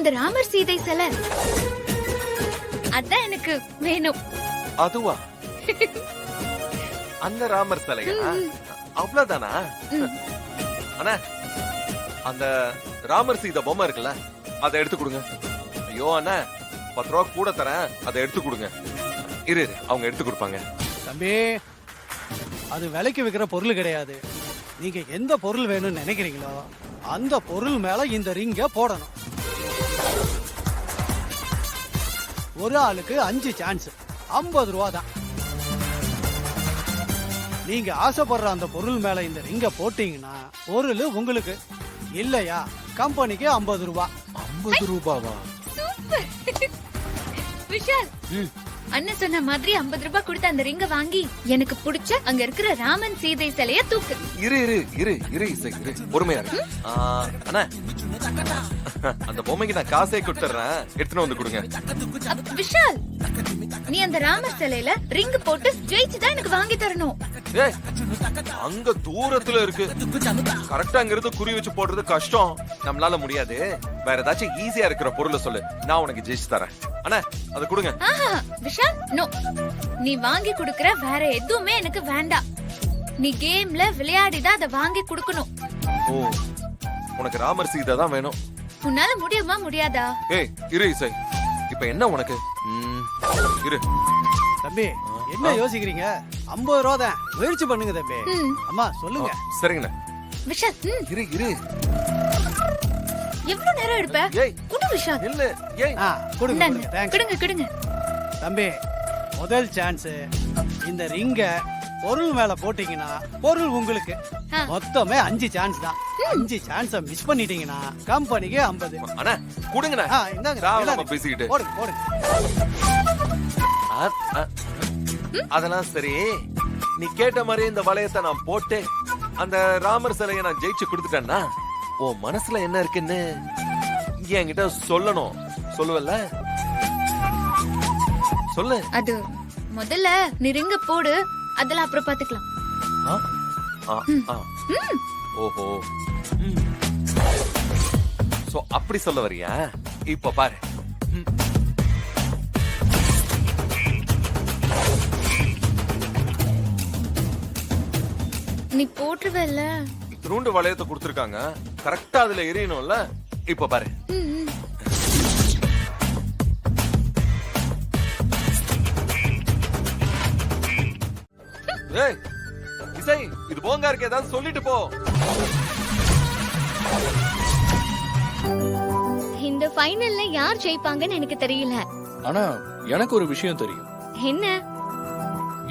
அந்த ராமர் சீதை சிலை அதான் எனக்கு வேணும். அதுவா? அந்த ராமர் சிலையா? அவ்வளவுதானா? அண்ணா, அந்த ராமர் சீதை பொம்மை இருக்குல்ல, அதை எடுத்து கொடுங்க. ஐயோ அண்ணா, 10 ரூபா கூட தரேன், அதை எடுத்து கொடுங்க. இரு அவங்க எடுத்து கொடுப்பாங்க. தம்பி, அது விலைக்கு விற்கிற பொருள் கிடையாது. நீங்க எந்த பொருள் வேணும்னு நினைக்கிறீங்களோ அந்த பொருள் மேல இந்த ரிங்க போடணும். ஒரு ஆளுக்கு 5 சான்ஸ், 50 ரூபா தான். நீங்க ஆசைப்படுற அந்த பொருள் மேல இந்த ரிங்க போட்டீங்கன்னா பொருள் உங்களுக்கு, இல்லையா கம்பெனிக்கு 50 ரூபா. 50 ரூபாவா? விஷால், அண்ணன் சொன்ன மாதிரி 50 ரூபாய் கொடுத்து அந்த ரிங்க வாங்கி எனக்கு பிடிச்ச அங்க இருக்கிற ராமன் சீதை சிலைய தூக்கு. இரு இசை, இரு, பொறுமையா இரு. அண்ணா, அந்த பொம்மைக்கு நான் காசே கொடுத்துறேன், எடுத்துட்டு வந்து கொடுங்க. விஷால், நீ அந்த ராமர் சிலையில ரிங் போட்டு ஜெயிச்சுதான் எனக்கு வாங்கி தரணும். ஏய், அங்க தூரத்துல இருக்கு, கரெக்டா அங்க இருந்து குறி வச்சு போடுறது கஷ்டம், நம்மளால முடியாது. வேற ஏதாச்சும் ஈஸியா இருக்கிற பொருளை சொல்லு, நான் உனக்கு ஜெயிச்சு தரேன். அண்ணா, அதை கொடுங்க. விஷால், நோ, நீ வாங்கி கொடுக்கற வேற எதுவுமே எனக்கு வேண்டாம். நீ கேம்ல விளையாடிதான் அதை வாங்கி கொடுக்கணும். ஓ, உனக்கு ராமர் சீதை தான் வேணும். உன்னால முடியுமா முடியாதா? ஏய், இரு இசை, இப்ப என்ன உனக்கு? இரு தம்பி, என்ன யோசிக்கிறீங்க? 50 ரூபா தான், முயற்சி பண்ணுங்க தம்பி. அம்மா சொல்லுங்க. சரிங்கண்ணா. விஷால், இரு எவ்வளவு நேரம் எடுப்ப? ஏய், குடு விஷால். இல்ல, ஏய், கொடுங்க. கொடுங்க. தம்பி, முதல் சான்ஸ், இந்த ரிங்க பொருள் மேல போட்டீங்கன்னா பொருள் உங்களுக்கு. மொத்தமே 5 சான்ஸ் தான். 5 சான்ஸ மிஸ் பண்ணிட்டீங்கன்னா கம்பெனிக்கு 50. அண்ணா கொடுங்கண்ணா. இந்தாங்க, பேசிக்கிட்டு போடுங்க. அதெல்லாம் சரி, நீ கேட்ட மாதிரி இந்த வளையத்தை நான் போட்டு அந்த ராமர் சிலையை நான் ஜெயிச்சு கொடுத்துட்டேன்னா உன் மனசுல என்ன இருக்குன்னு என்கிட்ட சொல்லணும். சொல்லுவல்ல? சொல்லு. அது முதல்ல நீ ரிங்க போடு, அதெல்லாம் அப்புறம் பாத்துக்கலாம். ஓஹோ, சோ அப்படி சொல்ல வரியா? இப்ப பாரு. நீ போட்டுவல்ல? ரூண்டு வளையத்தை கொடுத்திருக்காங்க, கரெக்டா அதுல எரியணும்ல. இப்ப பாரு. ஏய் இசை, இது போங்க இருக்கு, ஏதாவது சொல்லிட்டு போ. இந்த ஃபைனல்ல யார் ஜெயிப்பாங்கன்னு எனக்கு தெரியல. ஆனா எனக்கு ஒரு விஷயம் தெரியும். என்ன?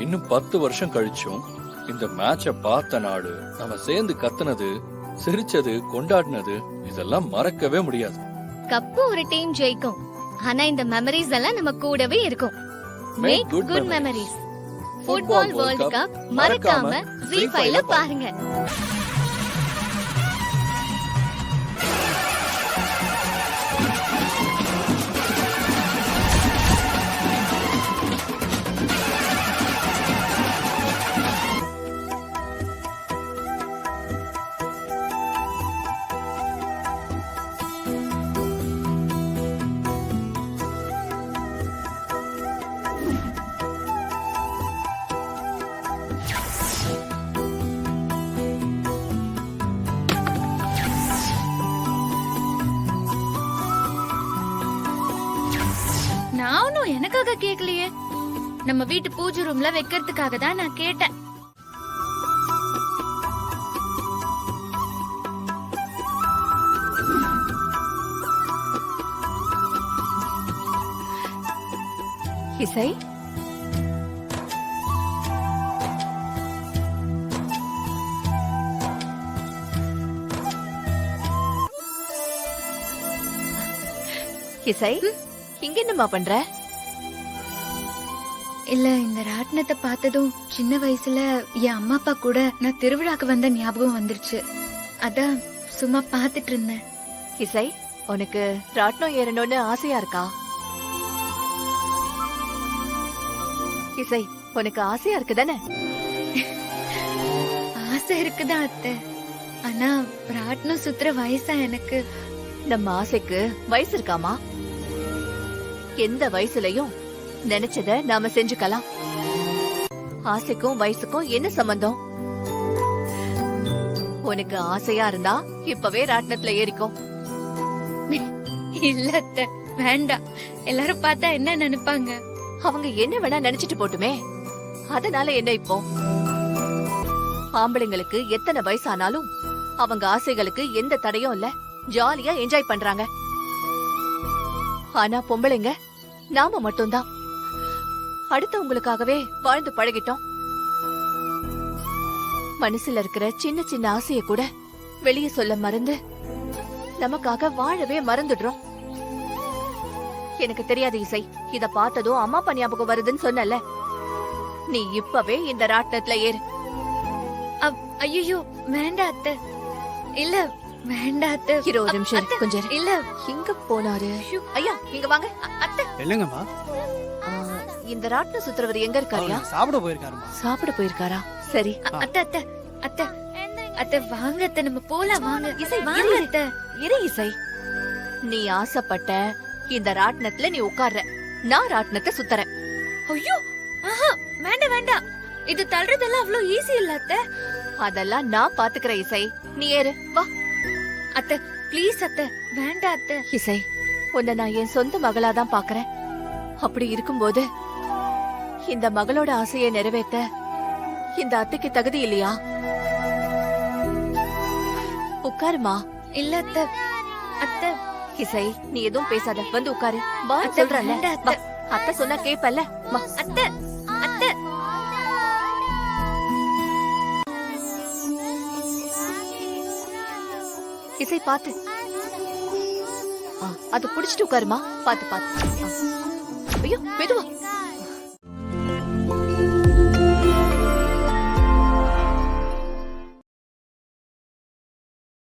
இன்னும் 10 வருஷம் கழிச்சும் இந்த மேட்ச பார்த்த நாடு, நம்ம சேர்ந்து கத்துனது, சிரிச்சது, கொண்டாடினது, இதெல்லாம் மறக்கவே முடியாது. கப்பு ஒரு டீம் ஜெயிக்கும், ஆனா இந்த மெமரிஸ் எல்லாம் நம்ம கூடவே இருக்கும். Make good memories. Football world cup மறக்காம ஜீ5ல பாருங்க. நானும் எனக்காக கேக்கலையே, நம்ம வீட்டு பூஜை ரூம்ல வைக்கிறதுக்காக தான் நான் கேட்டேன். இசை, இசை, இங்க என்னமா பண்ற? இல்ல, இந்த ராட்டினத்தை பார்த்ததும் சின்ன வயசுல என் அம்மா அப்பா கூட நான் திருவிழாக்கு வந்த ஞாபகம் வந்துருச்சு. அதான் சும்மா பாத்துட்டு இருந்தேன். இசை, உனக்கு ராட்டினம் ஏறணும்னு ஆசையா இருக்கா? இசை, உனக்கு ஆசையா இருக்குதானே? ஆசை இருக்குதான் அத்தை, ஆனா ராட்டினம் சுத்துற வயசா எனக்கு? நம்ம ஆசைக்கு வயசு இருக்காமா? எந்த வயசுலயும் நினைச்சத நாம செஞ்சுக்கலாம். ஆசைக்கும் வயசுக்கும் என்ன சம்பந்தம்? உனக்கு ஆசையா இருந்தா இப்பவே ராட்டினத்துல ஏறிக்கோ. இல்ல அத்தை, வேண்டாம். எல்லாரும் பார்த்தா என்ன நினைப்பாங்க? அவங்க என்ன வேணா நினைச்சிட்டு போட்டுமே. அதனால என்ன இப்போ? ஆம்பளைங்களுக்கு எத்தனை வயசானாலும் அவங்க ஆசைகளுக்கு எந்த தடையும் இல்ல, ஜாலியா என்ஜாய் பண்றாங்க. ஆனா பொம்பளைங்க நாம மட்டும்தான் அடுத்தவங்களுக்காகவே வாழ்ந்து பழகிட்டோம். மனசுல இருக்கிற சின்ன சின்ன ஆசைய கூட வெளியே சொல்ல மறந்து நமக்காக வாழவே மறந்துடுறோம். எனக்கு தெரியாது இசை, இத பார்த்ததும் அம்மா அப்பா ஞாபகம் வருதுன்னு சொன்னல. நீ இப்பவே இந்த ராட்டினத்துல ஏறு. ஐயோ வேண்டாம் அத்தை. இல்ல வேண்டாம் அத்தை. இரு ஒரு நிமிஷம் இரு, கொஞ்சம் இரு. இல்ல எங்க போனாரு? ஐயா இங்க வாங்க. அத்தை. என்னங்கம்மா? ஆ, இந்த ராட்டினம் சுத்துறவர் எங்க இருக்காருயா? அவர் சாப்பிட போயிருக்காருமா. சாப்பிட போயிருக்காரா? சரி. அத்தை அத்தை அத்தை அத்தை வாங்க அத்தை, நம்ம போலாம் வாங்க. இசை, வாங்க இரு. அத்தை. இரு இசை, நீ ஆசைப்பட்ட இந்த ராட்டினத்துல நீ உட்கார்ற, நான் ராட்டினத்தை சுத்தறேன். ஐயோ ஆஹா, வேண்டாம் வேண்டாம். இது தள்ளுறதெல்லாம் அவ்வளவு ஈஸி இல்ல அத்தை. அதெல்லாம் நான் பாத்துக்கிறேன் இசை, நீ ஏறு வா. அத்தை ப்ளீஸ் அத்தை, வேண்டாம் அத்தை. இசை, உன்னை நான் என் சொந்த மகளா தான் பாக்குறேன். அப்படி இருக்கும்போது இந்த மகளோட ஆசையை நிறைவேற்ற இந்த அத்தைக்கு தகுதி இல்லையா? உட்காருமா. இல்ல அத்தை. அத்தை இசை, நீ எதுவும் பேசாத, வந்து உட்காரு. வா அத்தை, சொல்றேன்ல. வேண்டாம் அத்தை. வா. அத்தை சொன்னா கேப்பல்ல. வா. அத்தை அத்தை. இசை பாத்து. அது புடிச்சிட்டு உட்காருமா. பாத்து பாத்து. ஐயோ மெதுவா.